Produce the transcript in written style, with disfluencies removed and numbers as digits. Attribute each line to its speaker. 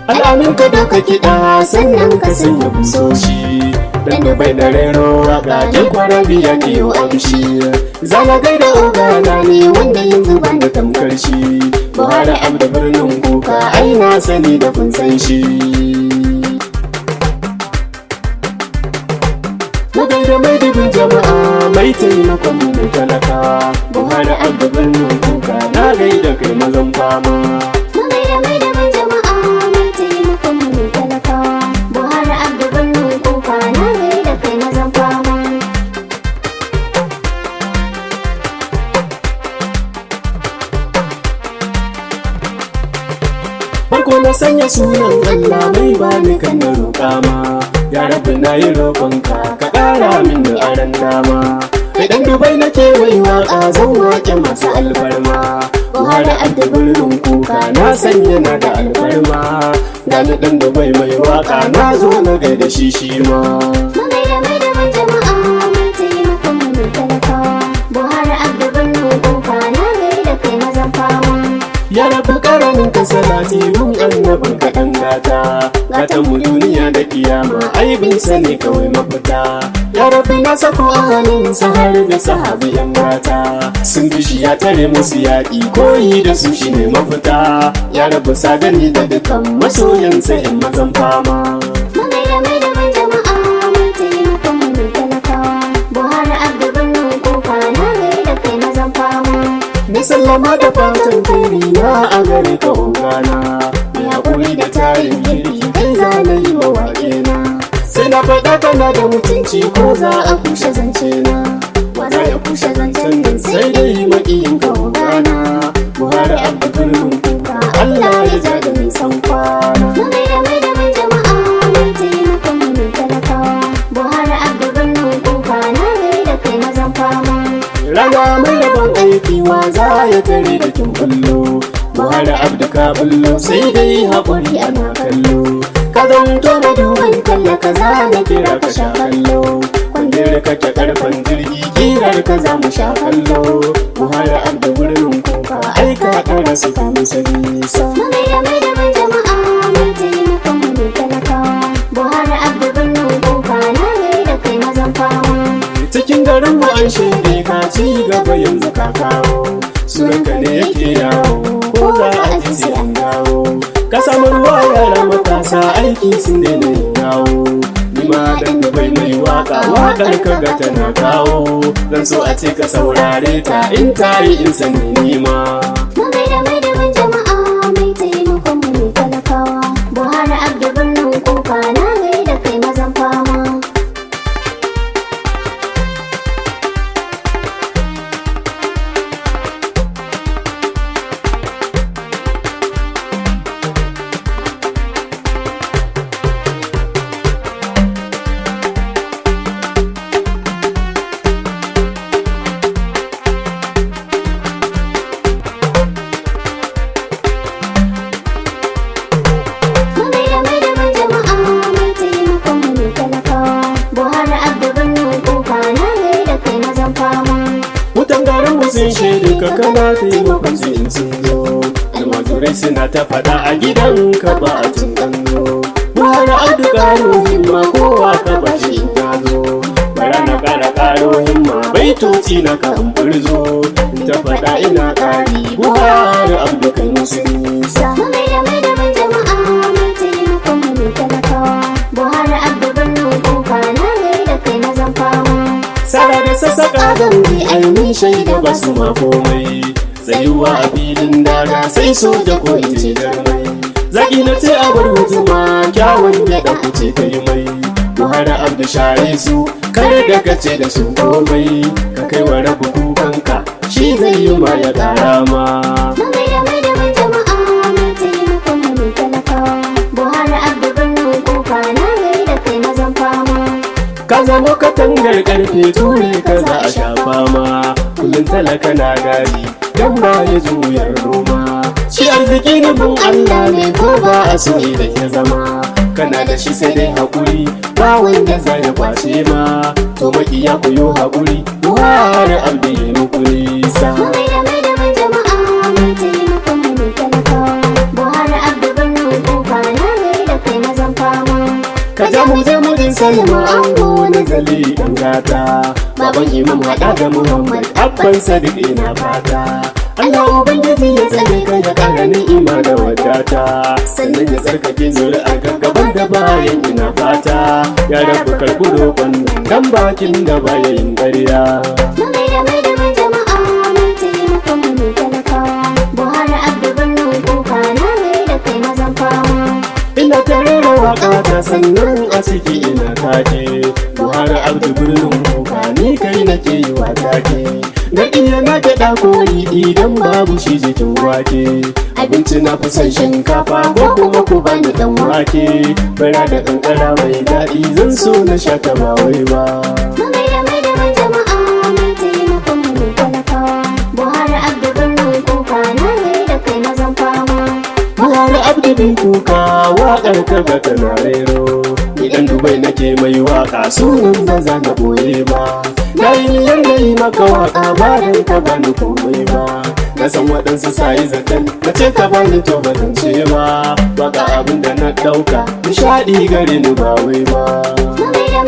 Speaker 1: Al'amin ka doka kiɗa sannan ka sanya busoshi, dan da bai da rero waka ke kwarabi ya ke amshi. Zana gaida ogana ne wanda yanzu ban da tamkar shi, Buhari Abdu birnin kuka ai na sani da kun san shi. Magaida mai dubin jama'a mai taimakon mu talaka, Buhari Abdu birnin kuka na gaida kai mazan fama. Farko na sanya sunan Allah mai bani kan na roƙa ma, ya rabu na yi roƙonka ka ƙara min da aran dama. Idan Dubai na kewaye waƙa zan waƙe masu alfarma, Buhari Abdu birnin kuka na sanya na da alfarma. Gani ɗan Dubai mai waƙa na zo na gaida shi shi ma. Ya rabu karamin ka salati mun annabin kaɗan gata, gatan mu duniya da kiyama aibin sa ne kawai mafita. Ya rabu na sako ahalin sa har da sahabi yan gata, sun bishi ya tare musu yaƙi koyi da su shine mafita. Ya rabu sagani da dukan masoyansa yan mazan fama. Ni sallama da fatan kairi na a gare ka ogana, mai haƙuri da tarin girki kai za na yi wa waƙe na. Sai na faɗa kana da mutunci ko za a kushe zance na, wa za ya kushe zancen nan sai dai maƙiyin ka ogana. Buhari Abdu birnin kuka Allah ya ja da nisan kwana. Rana mai rabon aiki wa za ya tare da kin bullo, Buhari Abdu ka bullo sai dai haƙuri ana kallo. Ka zanto maduban kalla ka za na kira ka sha kallo, kwandere kake karfan jirgi kirar ka za mu sha kallo. Buhari Abdu birnin kuka ai ka ƙara su ta musa nisa. Cikin garin mu an shaide ka ci gaba yanzu ka kawo, sunanka ne yake yawo ko za a ji sai an dawo. Ka samu ruwa yara matasa aiki sun daina yin yawo, ni ma dan Dubai mai waka waƙar ka ga tana kawo. Zan so a ce ka saurare ta in ta yi in sani ni ma. Buhari Abdu birnin kuka na gaida kai mazan fama. Sun shaidu ka kana taimakon su in sun zo, almajirai suna ta faɗa a gidan ka ba a cin ɗanzo. Buhari Abdu ƙaro himma kowa ka ba shi in ya zo, bara na ƙaro himma baitoci na kan burzo. Ta faɗa ina ƙari Buhari Abdu kai musu nisa. Sara da sassaƙa gamji ainihin shaida ba su ma komai, tsayuwa a filin daga sai soja ko in ce jarmai. Zaki na ce a bar hujuma kyawun ya ɗauku ce ka yi mai. Buhari Abdu share su kar da ka ce da su komai, ka kai wa rabu kukanka shi zai yi ma ya ƙara ma. Ka zama katangar karfe ture ka za a shafa ma, kullum talaka na gadi don ba ya juyar roma. Shi arziki nufin Allah ne ko ba a so idan ya zama, kana da shi sai dai haƙuri ba wanda za ya kwace ma. To makiya ku yo haƙuri Buhari Abdu ya muku nisa. Buhari Abdu birnin kuka na Alhaji Salma Ango na Zali ɗan gata, baban Imam haɗa da Muhammad abban Sadiq ina fata. Allah Ubangiji ya tsare ka ya ƙara ni'ima da wadata, sannan ya tsarkake zuri'ar ka gaban da bayan ina fata. Ya rabu karɓi roƙon dan bakin da baya yin ƙarya.
Speaker 2: Mai da jama'a mai taimakon mu ne talakawa. Buhari Abdu Birnin Kuka na da kai mazan fama.
Speaker 1: Ina tare da waƙa ta sannan a ciki ina take. Buhari Abdu Birnin Kuka ni kai nake yi wa take. Da iya na gyaɗa koyi idan babu shi jikin wake. Abinci na fi son shinkafa ko kuma ku bani ɗan wake. Bara da ƙanƙara mai daɗi zan so na sha ta ba wai ba.
Speaker 2: Mai da jama'a mai taimakon mu ne talakawa. Buhari Abdu Birnin Kuka na da kai mazan fama.
Speaker 1: Buhari Abdu bin Kuka waƙar ka ga tana rero. Idan Dubai nake mai waƙa sunan ba za na ɓoye ba. Na yi niyyar na yi maka waƙa ba dan ka bani komai ba. Na san waɗansu sayi zaton na ce ka bani to ba zan ce ba. Waƙa abin da na ɗauka nishaɗi gare ni ba wai ba.
Speaker 2: Mai da